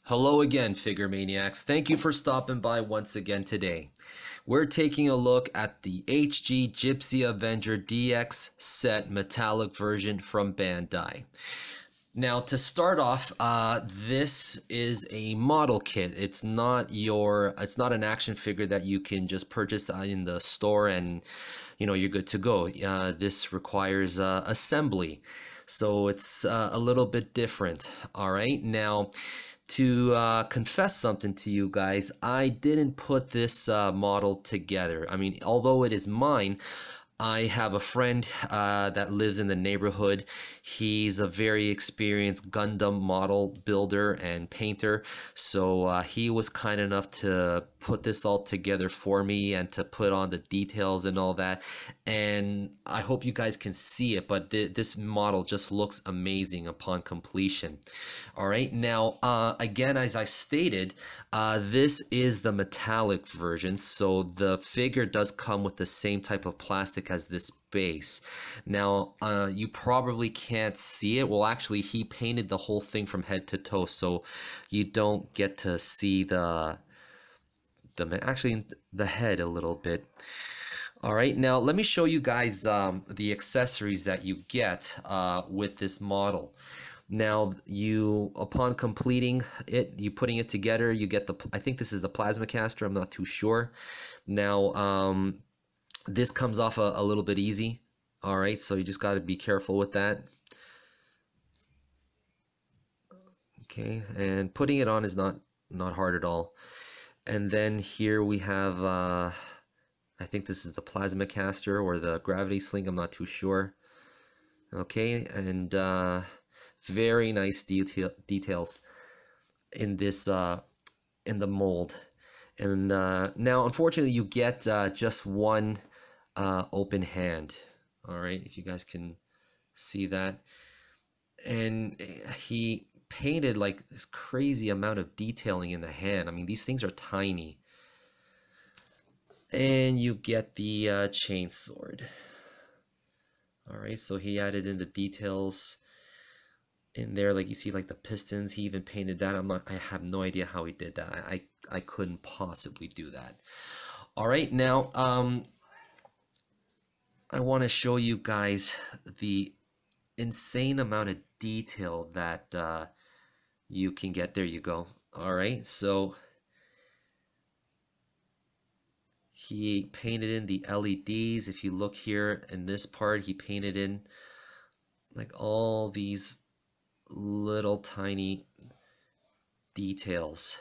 Hello again, Figure Maniacs. Thank you for stopping by once again today. We're taking a look at the HG Gipsy Avenger DX set metallic version from Bandai. Now, to start off, this is a model kit. It's not an action figure that you can just purchase in the store and you're good to go. This requires assembly, so it's a little bit different. All right, now, to confess something to you guys, I didn't put this model together. I mean, although it is mine, I have a friend that lives in the neighborhood. He's a very experienced Gundam model builder and painter, so he was kind enough to put this all together for me and to put on the details and all that. And I hope you guys can see it, but this model just looks amazing upon completion. All right, now again, as I stated, this is the metallic version, so the figure does come with the same type of plastic as this base. Now, you probably can't see it. Well, actually, he painted the whole thing from head to toe, so you don't get to see actually the head a little bit. All right, now let me show you guys the accessories that you get with this model. Now, upon completing it, putting it together, you get I think this is the plasma caster, I'm not too sure. Now, this comes off a little bit easy. All right, so you just got to be careful with that. Okay, and putting it on is not hard at all. And then here we have, I think this is the plasma caster or the gravity sling, I'm not too sure. Okay, and very nice details in this in the mold. And now, unfortunately, you get just one open hand. All right, if you guys can see that. And he painted like this crazy amount of detailing in the hand. I mean, these things are tiny. And you get the chain sword. All right, so he added in the details in there, like you see, like the pistons. He even painted that. I have no idea how he did that. I couldn't possibly do that. All right, now I want to show you guys the insane amount of detail that you can get. There you go. All right, so he painted in the LEDs. If you look here in this part, he painted in like all these little tiny details,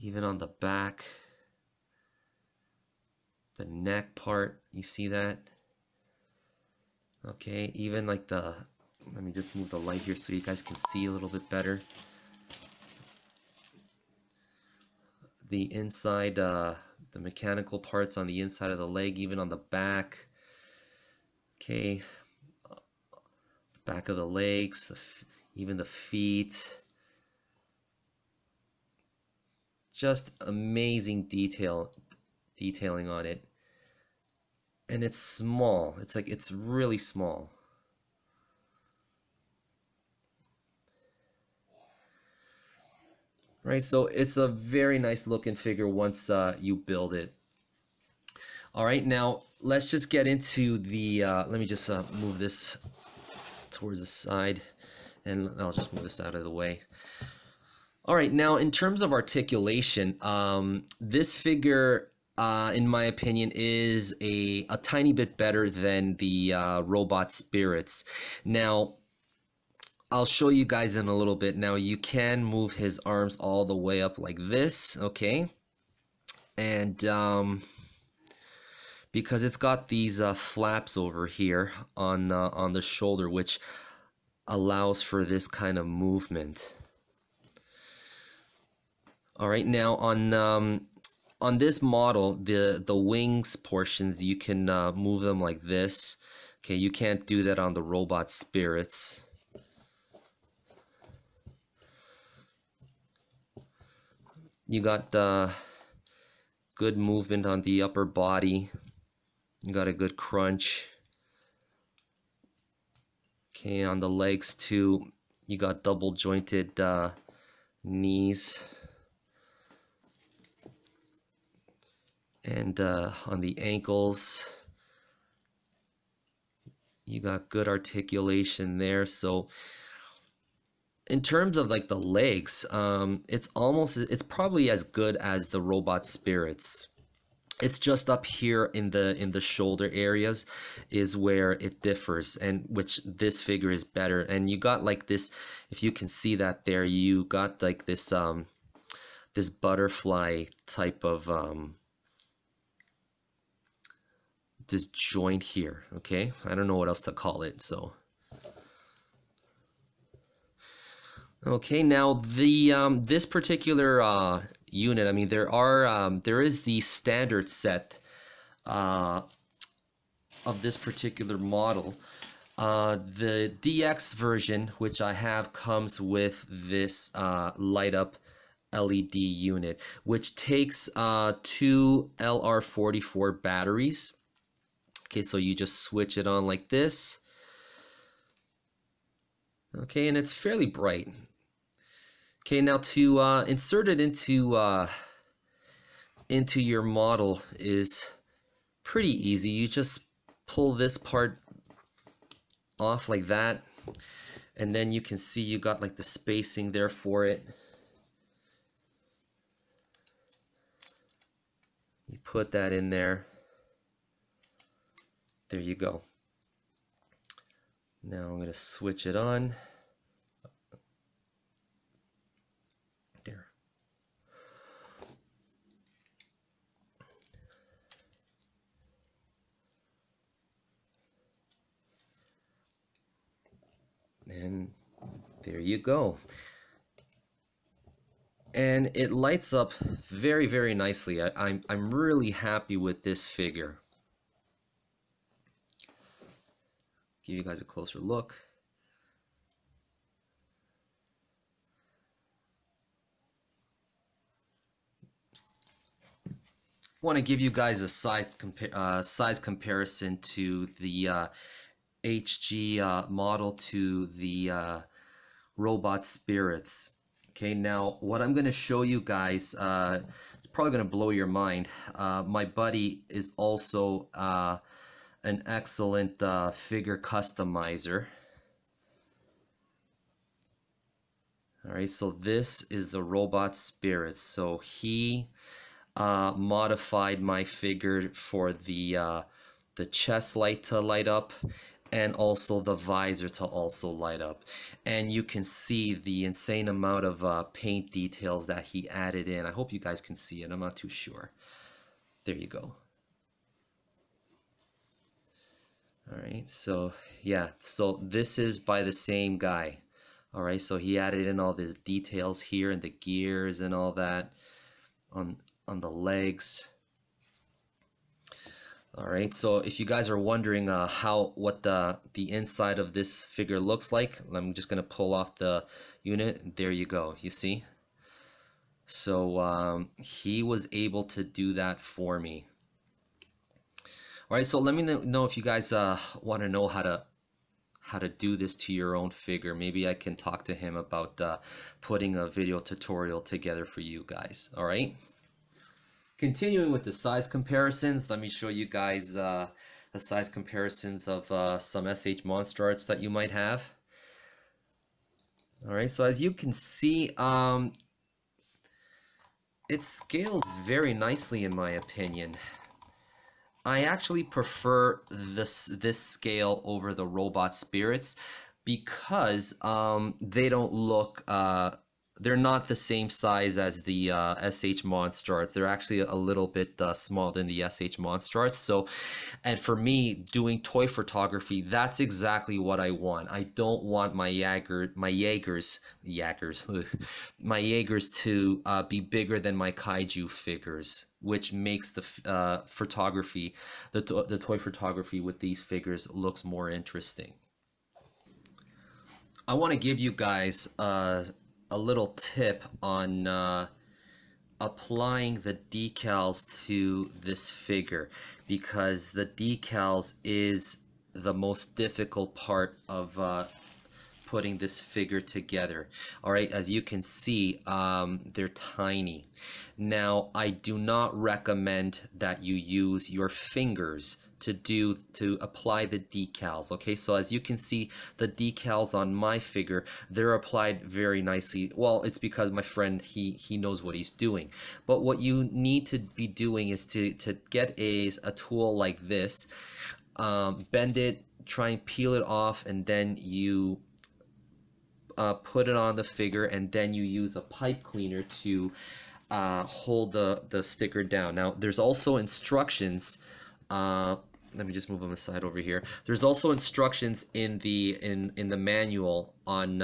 even on the back, the neck part, you see that? Okay, even like let me just move the light here so you guys can see a little bit better. The inside, the mechanical parts on the inside of the leg, even on the back. Okay, the back of the legs, even the feet. Just amazing detailing on it. And it's small. It's really small. Right, so it's a very nice looking figure once you build it. All right, now let's just get into the, let me just move this towards the side, and I'll just move this out of the way. All right, now in terms of articulation, this figure, in my opinion, is a tiny bit better than the robot spirits. Now, I'll show you guys in a little bit. Now you can move his arms all the way up like this, okay? And because it's got these flaps over here on the shoulder, which allows for this kind of movement. All right, now on this model, the wings portions, you can move them like this. Okay, you can't do that on the robot spirits. You got good movement on the upper body. You got a good crunch. Okay, on the legs too, you got double jointed knees. And on the ankles, you got good articulation there. So in terms of like the legs, it's probably as good as the robot spirits. It's just up here in the shoulder areas is where it differs, and which this figure is better. And you got like this, if you can see that there, you got like this this butterfly type of this joint here. Okay, I don't know what else to call it. So okay, now the this particular unit, I mean, there is the standard set of this particular model. The DX version, which I have, comes with this light up LED unit, which takes 2 LR44 batteries. Okay, so you just switch it on like this. Okay, and it's fairly bright. Okay, now to insert it into your model is pretty easy. You just pull this part off like that, and then you can see you got like the spacing there for it. You put that in there. There you go. Now I'm going to switch it on. There. And there you go. And it lights up very, very nicely. I'm really happy with this figure. Give you guys a closer look. Want to give you guys a size comparison to the HG model to the robot spirits. Okay, now what I'm going to show you guys, it's probably going to blow your mind. My buddy is also an excellent figure customizer. All right, so this is the robot spirits. So he modified my figure for the chest light to light up, and also the visor to also light up. And you can see the insane amount of paint details that he added in. I hope you guys can see it. I'm not too sure. There you go. All right, so yeah, so this is by the same guy. All right, so he added in all the details here and the gears and all that on the legs. All right, so if you guys are wondering what the inside of this figure looks like, I'm just gonna pull off the unit. There you go. You see? So he was able to do that for me. All right, so let me know if you guys want to know how to do this to your own figure. Maybe I can talk to him about putting a video tutorial together for you guys. All right. Continuing with the size comparisons, let me show you guys the size comparisons of some SH Monster Arts that you might have. All right, so as you can see, it scales very nicely in my opinion. I actually prefer this scale over the robot spirits. because they don't look they're not the same size as the SH Monstars. They're actually a little bit smaller than the SH Monstars. So, and for me, doing toy photography, that's exactly what I want. I don't want my Jaegers to be bigger than my Kaiju figures, which makes the photography, the toy photography with these figures looks more interesting. I want to give you guys a little tip on applying the decals to this figure, because the decals is the most difficult part of putting this figure together. All right, as you can see, they're tiny. Now, I do not recommend that you use your fingers to apply the decals. Okay, so as you can see, the decals on my figure, they're applied very nicely. Well, it's because my friend, he knows what he's doing. But what you need to be doing is to get a tool like this, bend it, try and peel it off, and then you put it on the figure, and then you use a pipe cleaner to hold the sticker down. Now, there's also instructions. Let me just move them aside over here. There's also instructions in the manual on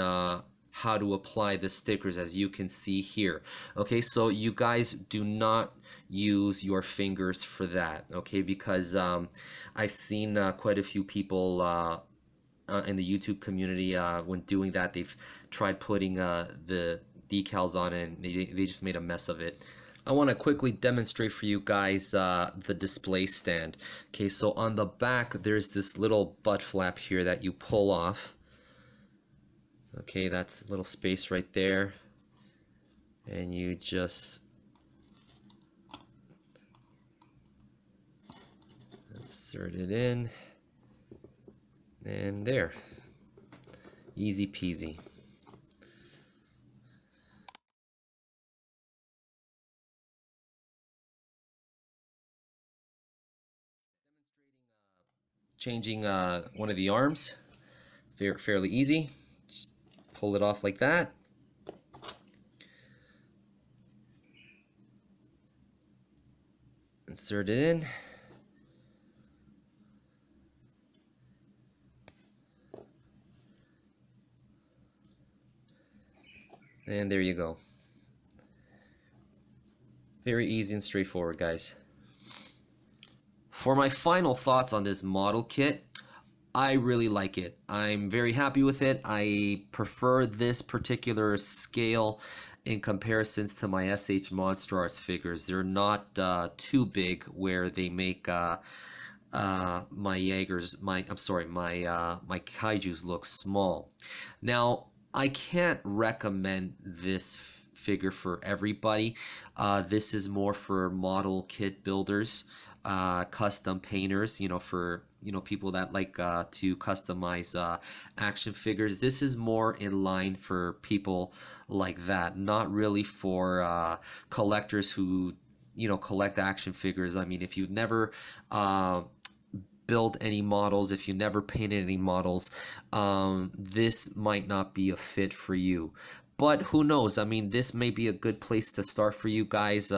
how to apply the stickers, as you can see here. Okay, so you guys do not use your fingers for that, okay? Because I've seen quite a few people in the YouTube community, when doing that, they've tried putting the decals on it, and they just made a mess of it. I want to quickly demonstrate for you guys the display stand. Okay, so on the back, there's this little butt flap here that you pull off. Okay, that's a little space right there. And you just insert it in. And there. Easy peasy. Changing one of the arms, fairly easy. Just pull it off like that. Insert it in. And there you go. Very easy and straightforward, guys. For my final thoughts on this model kit, I really like it. I'm very happy with it. I prefer this particular scale in comparisons to my SH Monstars figures. They're not too big where they make my Jaegers, my Kaijus look small. Now, I can't recommend this figure for everybody. This is more for model kit builders, custom painters, for people that like to customize action figures. This is more in line for people like that, not really for collectors who collect action figures. I mean, if you've never built any models, if you never painted any models, this might not be a fit for you. But who knows? I mean, this may be a good place to start for you guys.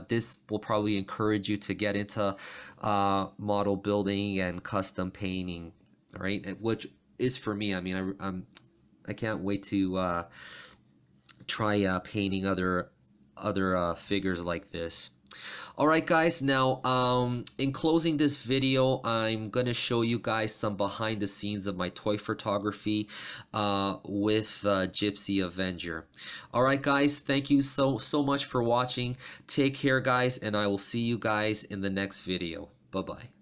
This will probably encourage you to get into model building and custom painting, right? Which is for me. I mean, I can't wait to try painting other figures like this. All right, guys. Now, in closing this video, I'm gonna show you guys some behind the scenes of my toy photography with Gipsy Avenger. All right, guys. Thank you so much for watching. Take care, guys, and I will see you guys in the next video. Bye-bye.